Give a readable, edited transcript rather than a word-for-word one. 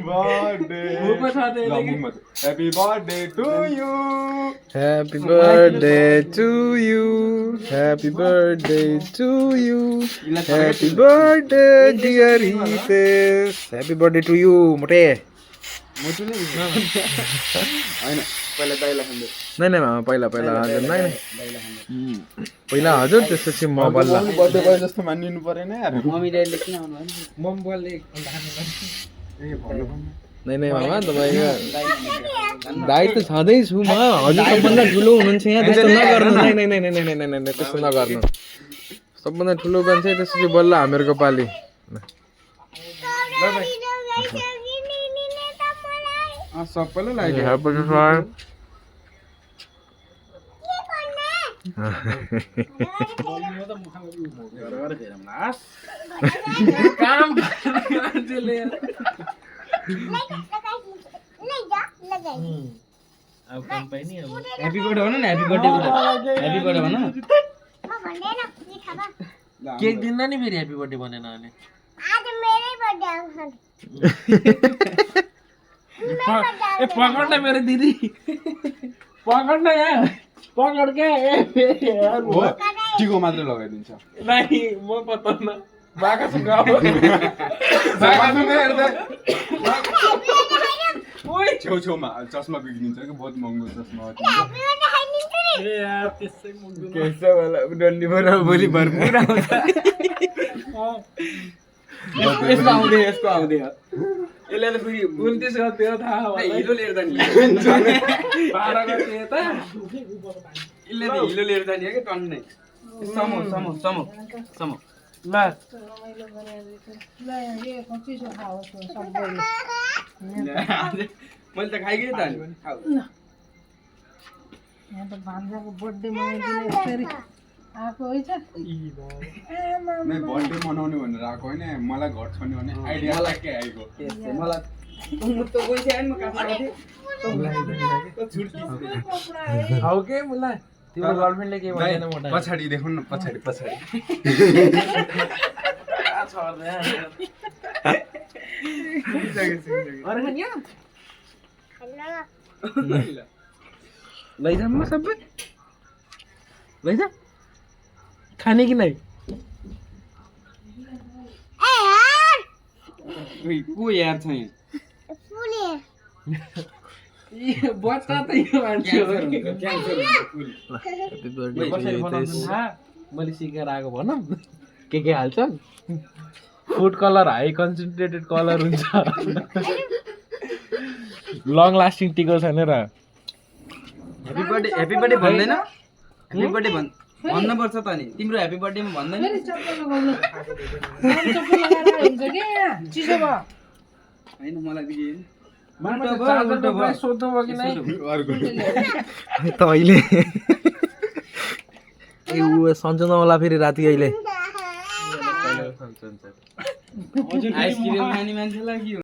Birthday happy birthday to you Happy birthday to you. Happy birthday to you. Happy birthday dear Hitesh. Happy birthday to you मोटे. हैन पहिला दाइला खान्दै नहीं मामा पहिला हजुर नहीं पहिला हजुर त्यसपछि म बल्ल बर्थडे भयो जस्तो मानिनु परेन यार मम्मी ड्याडीले किन आउनु भएन मम बलले ए भन्नु नहीं मामा तपाईको दायित्व छँदै छु म हजुर सबभन्दा ठुलो हुनुहुन्छ यहाँ त्यस्तो नगर्नु नहीं त्यस्तो नगर्नु सबभन्दा ठुलो मान्छे त्यसपछि बल्ल हामीहरूको पाली सबैले लाग्यो Happy birthday. काम मान्छेले अब काम पाइ नि अब ह्यापी बर्थडे भन न ह्यापी बर्थडे ह्यापी बर्थडे भन केक दिन्न नि फेरि ह्यापी बर्थडे भनेन भने ए पकड न मेरो दिदी पकड न यहाँ पकड के यार हो टिको मात्र लगाइदिन्छ नहीं म पत्ताउन बाकासँग अब जागासँग हेर्दा ओइ छेउछेउमा चस्मा बिग्रिन्छ कि बहुत महँगो चस्मा हो ए यार त्यसै मुग्दैन कैसा वाला डन्डी बना बोली भरपूर आउँछ यसको आउँदै यसले त फेरि 29 गते हो थाहा होला हिलो लिएर जाने 12 गते यता यसले त हिलो लिएर जाने हो कि टन्नै समो ल मैले त खाइकै त नि खाऊ नै बर्थडे मनाउने भनेर आएको होइन मलाई घर छोड्ने भने आइडिया के आएको मलाई म त गइसक्यो नि म काफा हाउ के मुला तिम्रो गर्लफ्रेन्डले के भन्दैन मोटा पछाडि देखौँ न पछाडि अरे खानिया लैजाम म सबै लैजा खाने कि नहीं को यार छ यहाँ ये बच्चा त यो मान्छे हो Happy कसरी birthday बनाउनु Hitesh. थाहा मैले सिकाएर आएको भनौँ के हाल्छ food colour high concentrated colour हुन्छ लङ लास्टिङ टिको छैन र ह्यापी बर्थडे भन्दैन ह्यापी बर्थडे भन्नु पर्छ त नि तिम्रो ह्यापी बर्थडेमा भन्दैन हैन मलाई दिए सोध्नु भयो कि नै तैँले ए ऊ सम्झना होला फेरि राति अहिले आइसक्रिम खाने मान्छेलाई के हो